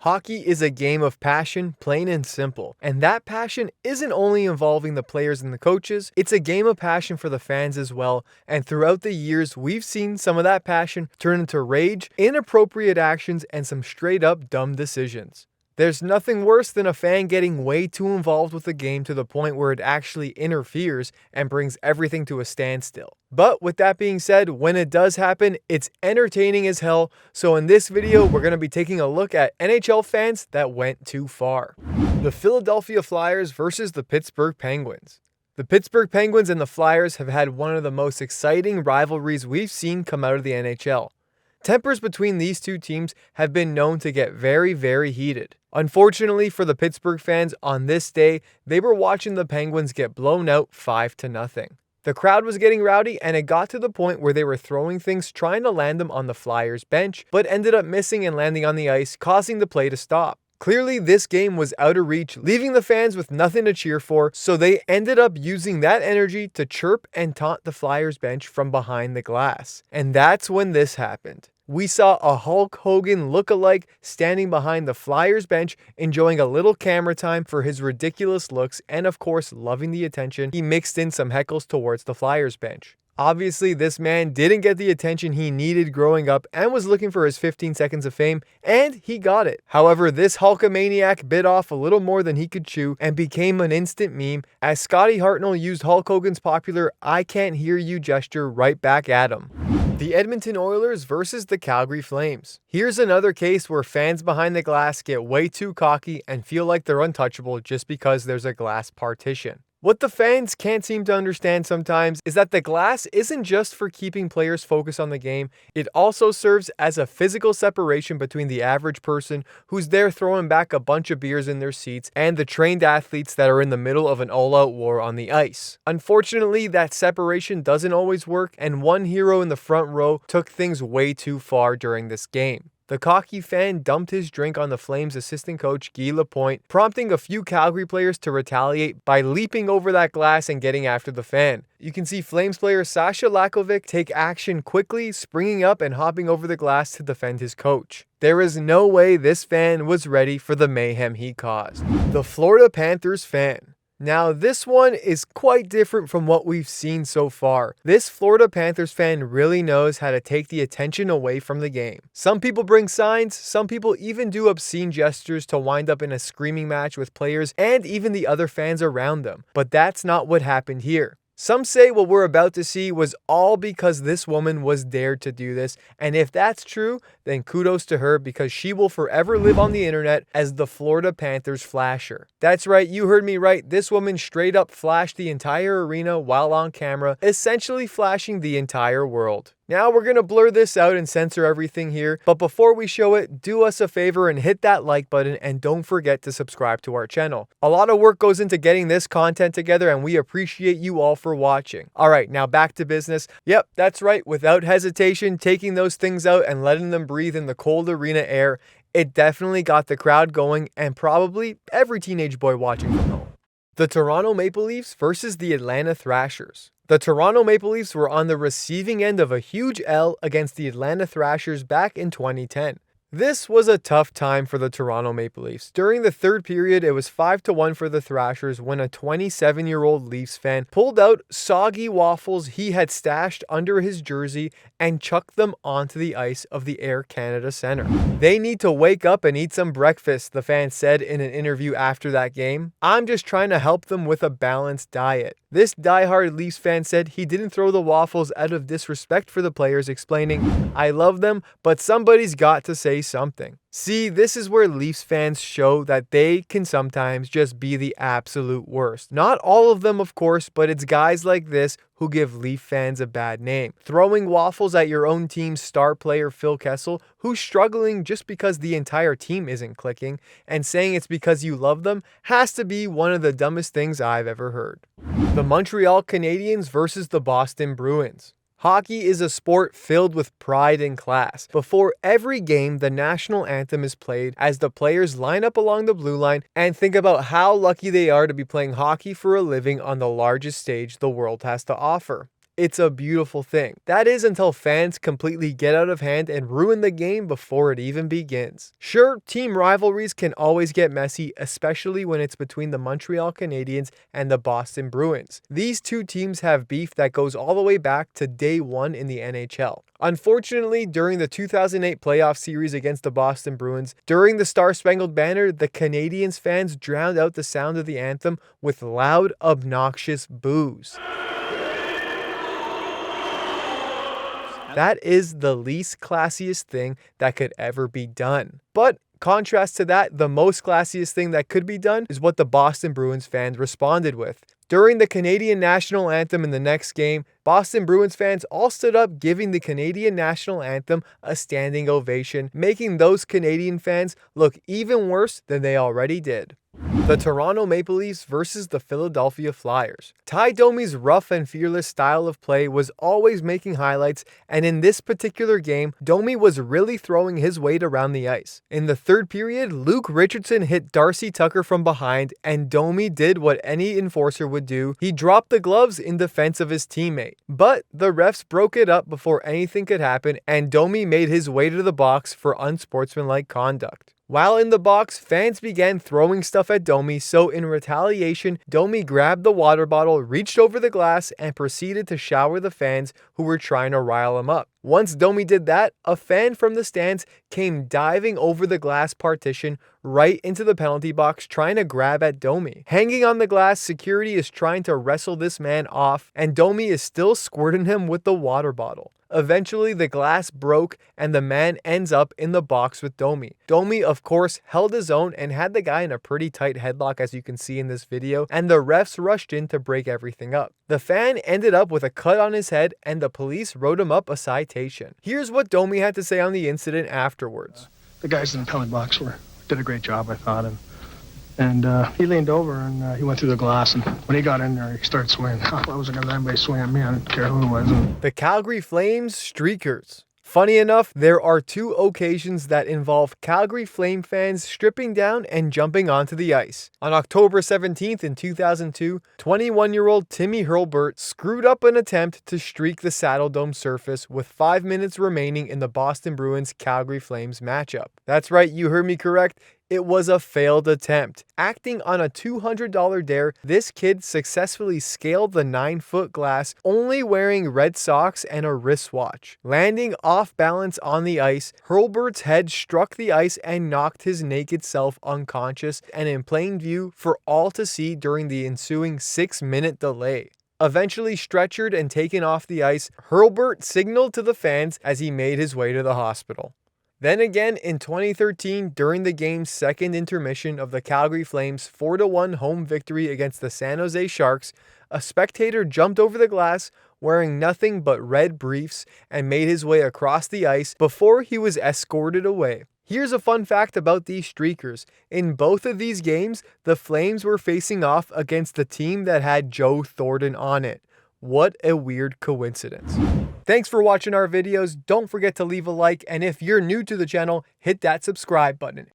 Hockey is a game of passion, plain and simple. And that passion isn't only involving the players and the coaches, it's a game of passion for the fans as well. And throughout the years, we've seen some of that passion turn into rage, inappropriate actions, and some straight up dumb decisions. There's nothing worse than a fan getting way too involved with the game to the point where it actually interferes and brings everything to a standstill. But with that being said, when it does happen, it's entertaining as hell. So in this video, we're going to be taking a look at NHL fans that went too far. The Philadelphia Flyers versus the Pittsburgh Penguins. The Pittsburgh Penguins and the Flyers have had one of the most exciting rivalries we've seen come out of the NHL. Tempers between these two teams have been known to get very, very heated. Unfortunately for the Pittsburgh fans, on this day, they were watching the Penguins get blown out 5-0. The crowd was getting rowdy, and it got to the point where they were throwing things trying to land them on the Flyers bench, but ended up missing and landing on the ice, causing the play to stop. Clearly, this game was out of reach, leaving the fans with nothing to cheer for, so they ended up using that energy to chirp and taunt the Flyers bench from behind the glass. And that's when this happened. We saw a Hulk Hogan look-alike standing behind the Flyers bench, enjoying a little camera time for his ridiculous looks and of course loving the attention. He mixed in some heckles towards the Flyers bench. Obviously, this man didn't get the attention he needed growing up and was looking for his 15 seconds of fame, and he got it. However, this Hulkamaniac bit off a little more than he could chew and became an instant meme as Scotty Hartnell used Hulk Hogan's popular "I can't hear you" gesture right back at him. The Edmonton Oilers versus the Calgary Flames. Here's another case where fans behind the glass get way too cocky and feel like they're untouchable just because there's a glass partition. What the fans can't seem to understand sometimes is that the glass isn't just for keeping players focused on the game, it also serves as a physical separation between the average person who's there throwing back a bunch of beers in their seats and the trained athletes that are in the middle of an all-out war on the ice. Unfortunately, that separation doesn't always work, and one hero in the front row took things way too far during this game. The cocky fan dumped his drink on the Flames assistant coach Guy Lapointe, prompting a few Calgary players to retaliate by leaping over that glass and getting after the fan. You can see Flames player Sasha Lakovic take action quickly, springing up and hopping over the glass to defend his coach. There is no way this fan was ready for the mayhem he caused. The Florida Panthers fan. Now, this one is quite different from what we've seen so far. This Florida Panthers fan really knows how to take the attention away from the game. Some people bring signs, some people even do obscene gestures to wind up in a screaming match with players and even the other fans around them. But that's not what happened here. Some say what we're about to see was all because this woman was dared to do this, and if that's true, then kudos to her because she will forever live on the internet as the Florida Panthers flasher. That's right, you heard me right, this woman straight up flashed the entire arena while on camera, essentially flashing the entire world. Now we're going to blur this out and censor everything here, but before we show it, do us a favor and hit that like button and don't forget to subscribe to our channel. A lot of work goes into getting this content together and we appreciate you all for watching. Alright, now back to business. Yep, that's right, without hesitation, taking those things out and letting them breathe in the cold arena air, it definitely got the crowd going and probably every teenage boy watching from home. The Toronto Maple Leafs versus the Atlanta Thrashers. The Toronto Maple Leafs were on the receiving end of a huge L against the Atlanta Thrashers back in 2010. This was a tough time for the Toronto Maple Leafs. During the third period, it was 5-1 for the Thrashers when a 27-year-old Leafs fan pulled out soggy waffles he had stashed under his jersey and chucked them onto the ice of the Air Canada Centre. "They need to wake up and eat some breakfast," the fan said in an interview after that game. "I'm just trying to help them with a balanced diet." This diehard Leafs fan said he didn't throw the waffles out of disrespect for the players, explaining, "I love them, but somebody's got to say something." See, this is where Leafs fans show that they can sometimes just be the absolute worst. Not all of them, of course, but it's guys like this who give Leaf fans a bad name. Throwing waffles at your own team's star player Phil Kessel, who's struggling just because the entire team isn't clicking, and saying it's because you love them, has to be one of the dumbest things I've ever heard. The Montreal Canadiens versus the Boston Bruins. Hockey is a sport filled with pride and class. Before every game, the national anthem is played as the players line up along the blue line and think about how lucky they are to be playing hockey for a living on the largest stage the world has to offer. It's a beautiful thing. That is until fans completely get out of hand and ruin the game before it even begins. Sure, team rivalries can always get messy, especially when it's between the Montreal Canadiens and the Boston Bruins. These two teams have beef that goes all the way back to day one in the NHL. Unfortunately, during the 2008 playoff series against the Boston Bruins, during the Star-Spangled Banner, the Canadiens fans drowned out the sound of the anthem with loud, obnoxious boos. That is the least classiest thing that could ever be done. But contrast to that, the most classiest thing that could be done is what the Boston Bruins fans responded with. During the Canadian national anthem in the next game, Boston Bruins fans all stood up giving the Canadian national anthem a standing ovation, making those Canadian fans look even worse than they already did. The Toronto Maple Leafs versus the Philadelphia Flyers. Ty Domi's rough and fearless style of play was always making highlights, and in this particular game, Domi was really throwing his weight around the ice. In the third period, Luke Richardson hit Darcy Tucker from behind, and Domi did what any enforcer would do. He dropped the gloves in defense of his teammate. But the refs broke it up before anything could happen, and Domi made his way to the box for unsportsmanlike conduct. While in the box, fans began throwing stuff at Domi, so in retaliation, Domi grabbed the water bottle, reached over the glass, and proceeded to shower the fans who were trying to rile him up. Once Domi did that, a fan from the stands came diving over the glass partition right into the penalty box trying to grab at Domi. Hanging on the glass, security is trying to wrestle this man off, and Domi is still squirting him with the water bottle. Eventually, the glass broke and the man ends up in the box with Domi. Domi, of course, held his own and had the guy in a pretty tight headlock, as you can see in this video, and the refs rushed in to break everything up. The fan ended up with a cut on his head and the police wrote him up a citation. Here's what Domi had to say on the incident afterwards. The guys in the penalty box did a great job, I thought, and he leaned over and he went through the glass, and when he got in there, he started swinging. I wasn't going to let anybody swing at me. I didn't care who it was. The Calgary Flames Streakers. Funny enough, there are two occasions that involve Calgary Flame fans stripping down and jumping onto the ice. On October 17th in 2002, 21-year-old Timmy Hurlburt screwed up an attempt to streak the Saddledome surface with 5 minutes remaining in the Boston Bruins Calgary Flames matchup. That's right, you heard me correct. It was a failed attempt. Acting on a $200 dare, this kid successfully scaled the 9-foot glass, only wearing red socks and a wristwatch. Landing off balance on the ice, Hurlburt's head struck the ice and knocked his naked self unconscious and in plain view for all to see during the ensuing 6-minute delay. Eventually stretchered and taken off the ice, Hurlburt signaled to the fans as he made his way to the hospital. Then again in 2013, during the game's second intermission of the Calgary Flames' 4-1 home victory against the San Jose Sharks, a spectator jumped over the glass wearing nothing but red briefs and made his way across the ice before he was escorted away. Here's a fun fact about these streakers. In both of these games, the Flames were facing off against the team that had Joe Thornton on it. What a weird coincidence. Thanks for watching our videos. Don't forget to leave a like, and if you're new to the channel, hit that subscribe button.